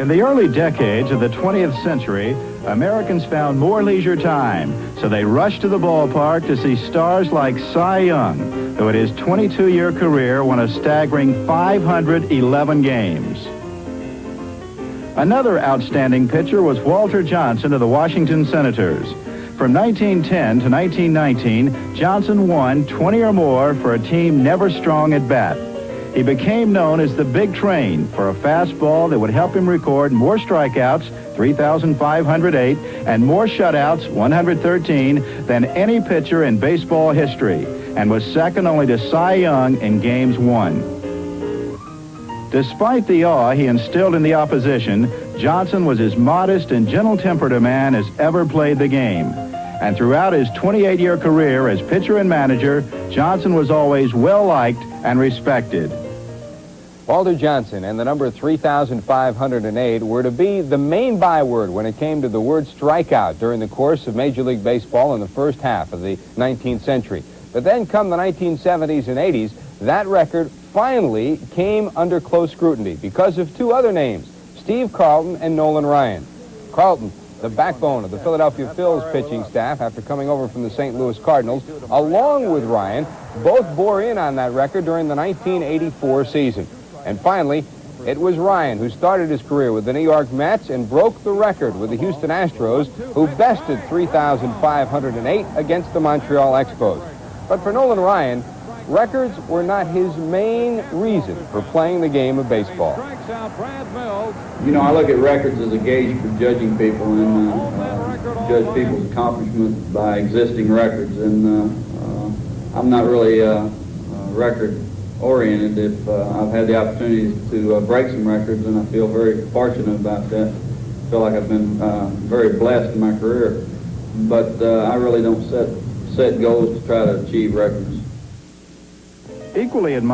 In the early decades of the 20th century, Americans found more leisure time, so they rushed to the ballpark to see stars like Cy Young, who in his 22-year career won a staggering 511 games. Another outstanding pitcher was Walter Johnson of the Washington Senators. From 1910 to 1919, Johnson won 20 or more for a team never strong at bat. He became known as the Big Train for a fastball that would help him record more strikeouts, 3,508, and more shutouts, 113, than any pitcher in baseball history, and was second only to Cy Young in games won. Despite the awe he instilled in the opposition, Johnson was as modest and gentle-tempered a man as ever played the game. And throughout his 28-year career as pitcher and manager, Johnson was always well-liked and respected. Walter Johnson and the number 3,508 were to be the main byword when it came to the word strikeout during the course of Major League Baseball in the first half of the 19th century. But then come the 1970s and 80s, that record finally came under close scrutiny because of two other names, Steve Carlton and Nolan Ryan. Carlton, the backbone of the Philadelphia Phil's pitching staff after coming over from the St. Louis Cardinals, along with Ryan, both bore in on that record during the 1984 season. And finally, it was Ryan who started his career with the New York Mets and broke the record with the Houston Astros, who bested 3,508 against the Montreal Expos. But for Nolan Ryan, records were not his main reason for playing the game of baseball. You know, I look at records as a gauge for judging people and judge people's accomplishments by existing records. And I'm not really record-oriented. If I've had the opportunity to break some records, and I feel very fortunate about that. I feel like I've been very blessed in my career. But I really don't set goals to try to achieve records. Equally admired